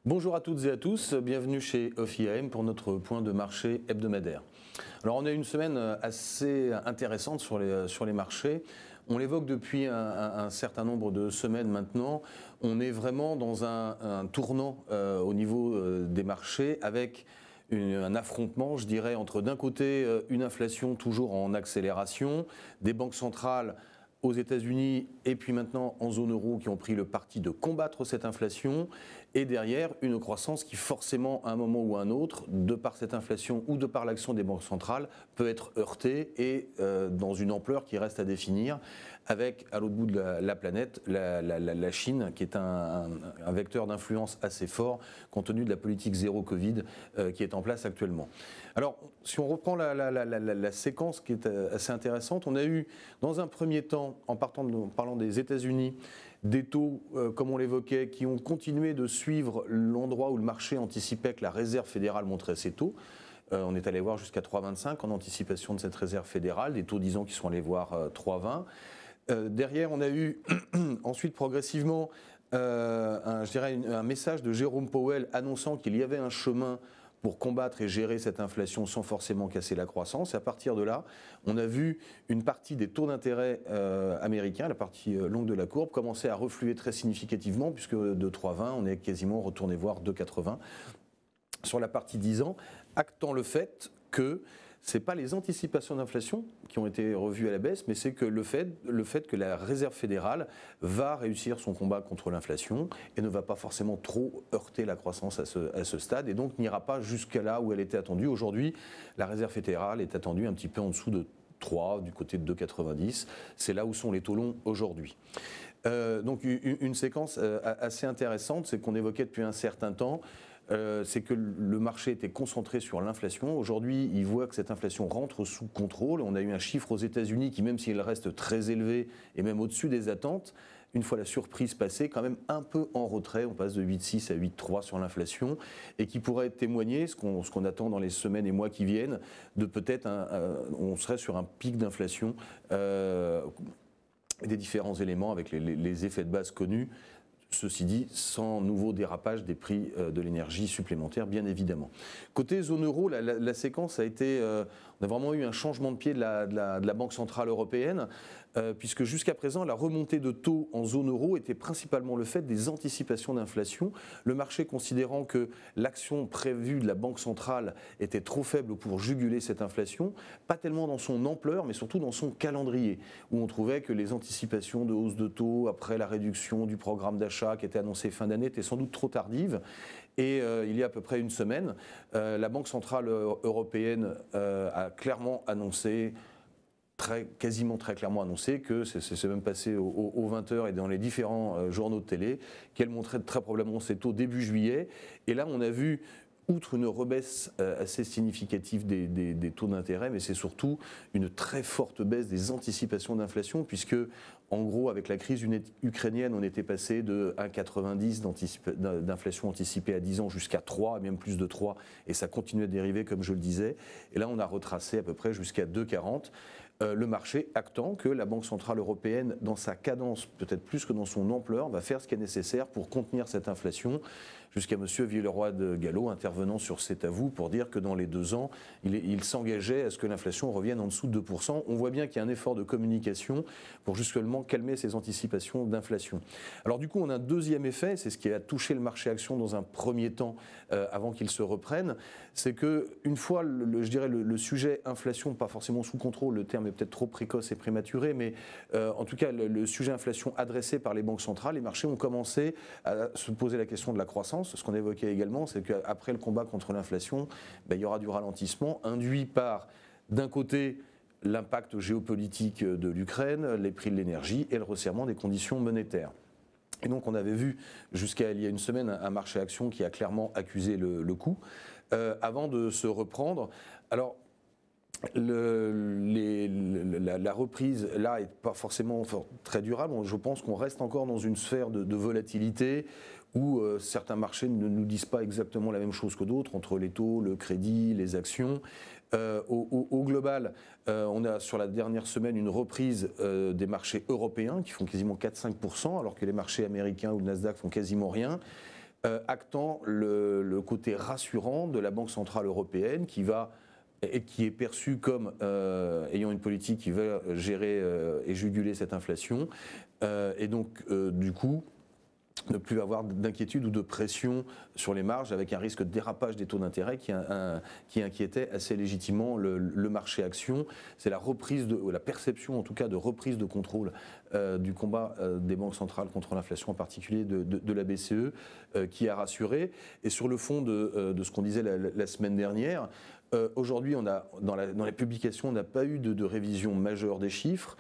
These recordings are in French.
Bonjour à toutes et à tous, bienvenue chez OFIAM pour notre point de marché hebdomadaire. Alors on a eu une semaine assez intéressante sur les marchés. On l'évoque depuis un certain nombre de semaines maintenant. On est vraiment dans un tournant au niveau des marchés avec un affrontement, je dirais, entre d'un côté une inflation toujours en accélération, des banques centrales aux États-Unis et puis maintenant en zone euro qui ont pris le parti de combattre cette inflation, et derrière une croissance qui forcément à un moment ou à un autre, de par cette inflation ou de par l'action des banques centrales, peut être heurtée et dans une ampleur qui reste à définir, avec à l'autre bout de la planète la Chine qui est un vecteur d'influence assez fort compte tenu de la politique zéro Covid qui est en place actuellement. Alors si on reprend la séquence qui est assez intéressante, on a eu dans un premier temps, en parlant des États-Unis, des taux, comme on l'évoquait, qui ont continué de suivre l'endroit où le marché anticipait que la Réserve fédérale montrait ses taux. On est allé voir jusqu'à 3,25 en anticipation de cette Réserve fédérale, des taux 10 ans qui sont allés voir 3,20. Derrière, on a eu ensuite progressivement un message de Jérôme Powell annonçant qu'il y avait un chemin pour combattre et gérer cette inflation sans forcément casser la croissance. Et à partir de là, on a vu une partie des taux d'intérêt américains, la partie longue de la courbe, commencer à refluer très significativement, puisque de 3,20, on est quasiment retourné voir 2,80 sur la partie 10 ans, actant le fait que ce n'est pas les anticipations d'inflation qui ont été revues à la baisse, mais c'est que le fait que la Réserve fédérale va réussir son combat contre l'inflation et ne va pas forcément trop heurter la croissance à ce stade, et donc n'ira pas jusqu'à là où elle était attendue. Aujourd'hui, la Réserve fédérale est attendue un petit peu en dessous de 3, du côté de 2,90. C'est là où sont les taux longs aujourd'hui. Donc une séquence assez intéressante, c'est qu'on évoquait depuis un certain temps. C'est que le marché était concentré sur l'inflation. Aujourd'hui, il voit que cette inflation rentre sous contrôle. On a eu un chiffre aux États-Unis qui, même s'il reste très élevé et même au-dessus des attentes, une fois la surprise passée, quand même un peu en retrait. On passe de 8,6 à 8,3 sur l'inflation, et qui pourrait témoigner, ce qu'on attend dans les semaines et mois qui viennent, de peut-être on serait sur un pic d'inflation des différents éléments avec les effets de base connus. Ceci dit, sans nouveau dérapage des prix de l'énergie supplémentaire, bien évidemment. Côté zone euro, la séquence a été... on a vraiment eu un changement de pied de la Banque centrale européenne, puisque jusqu'à présent, la remontée de taux en zone euro était principalement le fait des anticipations d'inflation. Le marché considérant que l'action prévue de la Banque centrale était trop faible pour juguler cette inflation, pas tellement dans son ampleur, mais surtout dans son calendrier, où on trouvait que les anticipations de hausse de taux après la réduction du programme d'achat qui était annoncé fin d'année étaient sans doute trop tardives. Et il y a à peu près une semaine, la Banque centrale européenne a clairement annoncé, quasiment très clairement annoncé, que c'est même passé aux 20h et dans les différents journaux de télé, qu'elle montrait très probablement ses taux début juillet. Et là, on a vu, outre une rebaisse assez significative des taux d'intérêt, mais c'est surtout une très forte baisse des anticipations d'inflation, puisque en gros, avec la crise ukrainienne, on était passé de 1,90 d'inflation anticipée à 10 ans jusqu'à 3, même plus de 3, et ça continuait de dériver, comme je le disais. Et là, on a retracé à peu près jusqu'à 2,40. Le marché actant que la Banque centrale européenne, dans sa cadence, peut-être plus que dans son ampleur, va faire ce qui est nécessaire pour contenir cette inflation, jusqu'à M. Villeroy de Galhau intervenant sur C'est à vous pour dire que dans les 2 ans, il s'engageait à ce que l'inflation revienne en dessous de 2%. On voit bien qu'il y a un effort de communication pour justement calmer ces anticipations d'inflation. Alors du coup, on a un deuxième effet, c'est ce qui a touché le marché action dans un premier temps avant qu'il se reprenne, c'est qu'une fois, je dirais, le sujet inflation, pas forcément sous contrôle, le terme est peut-être trop précoce et prématuré, mais en tout cas, le sujet inflation adressé par les banques centrales, les marchés ont commencé à se poser la question de la croissance. Ce qu'on évoquait également, c'est qu'après le combat contre l'inflation, il y aura du ralentissement induit par, d'un côté, l'impact géopolitique de l'Ukraine, les prix de l'énergie et le resserrement des conditions monétaires. Et donc on avait vu jusqu'à il y a une semaine un marché action qui a clairement accusé le coup avant de se reprendre. Alors la reprise là est pas forcément très durable. Je pense qu'on reste encore dans une sphère de volatilité où certains marchés ne nous disent pas exactement la même chose que d'autres entre les taux, le crédit, les actions. Au global, on a sur la dernière semaine une reprise des marchés européens qui font quasiment 4-5%, alors que les marchés américains ou le Nasdaq font quasiment rien. actant le côté rassurant de la Banque Centrale Européenne qui est perçue comme ayant une politique qui va gérer et juguler cette inflation. Et donc, du coup, ne plus avoir d'inquiétude ou de pression sur les marges avec un risque de dérapage des taux d'intérêt qui inquiétait assez légitimement le marché action. C'est la perception en tout cas de reprise de contrôle du combat des banques centrales contre l'inflation, en particulier de la BCE, qui a rassuré. Et sur le fond de ce qu'on disait la semaine dernière, aujourd'hui, dans les publications, on n'a pas eu de révision majeure des chiffres.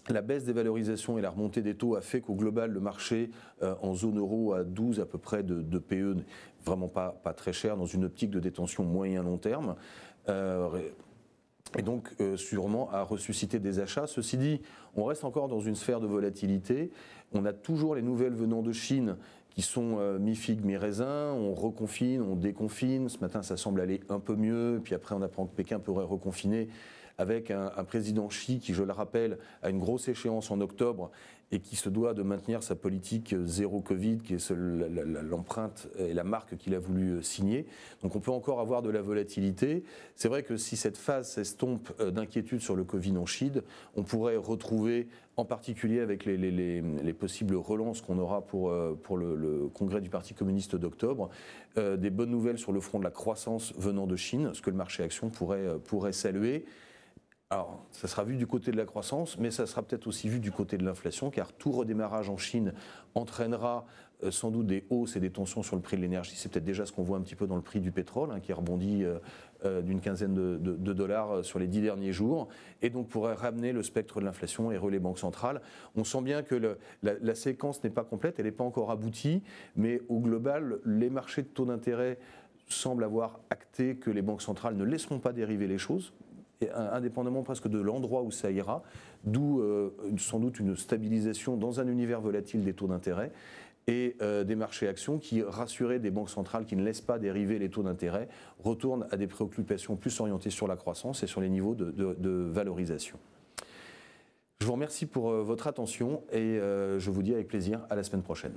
La baisse des valorisations et la remontée des taux a fait qu'au global, le marché en zone euro à 12 à peu près de PE n'est vraiment pas très cher dans une optique de détention moyen-long terme. Et donc sûrement à ressusciter des achats. Ceci dit, on reste encore dans une sphère de volatilité. On a toujours les nouvelles venant de Chine qui sont mi-figue, mi-raisin. On reconfine, on déconfine. Ce matin, ça semble aller un peu mieux. Puis après, on apprend que Pékin pourrait reconfiner avec un président Xi qui, je le rappelle, a une grosse échéance en octobre et qui se doit de maintenir sa politique zéro Covid, qui est l'empreinte et la marque qu'il a voulu signer. Donc on peut encore avoir de la volatilité. C'est vrai que si cette phase s'estompe d'inquiétude sur le Covid en Chine, on pourrait retrouver, en particulier avec les possibles relances qu'on aura pour le congrès du Parti communiste d'octobre, des bonnes nouvelles sur le front de la croissance venant de Chine, ce que le marché action pourrait saluer. Alors, ça sera vu du côté de la croissance, mais ça sera peut-être aussi vu du côté de l'inflation, car tout redémarrage en Chine entraînera sans doute des hausses et des tensions sur le prix de l'énergie. C'est peut-être déjà ce qu'on voit un petit peu dans le prix du pétrole, qui rebondit d'une quinzaine de dollars sur les 10 derniers jours, et donc pourrait ramener le spectre de l'inflation et les banques centrales. On sent bien que la séquence n'est pas complète, elle n'est pas encore aboutie, mais au global, les marchés de taux d'intérêt semblent avoir acté que les banques centrales ne laisseront pas dériver les choses, indépendamment presque de l'endroit où ça ira, d'où sans doute une stabilisation dans un univers volatile des taux d'intérêt et des marchés actions qui, rassurés des banques centrales qui ne laissent pas dériver les taux d'intérêt, retournent à des préoccupations plus orientées sur la croissance et sur les niveaux de valorisation. Je vous remercie pour votre attention et je vous dis avec plaisir à la semaine prochaine.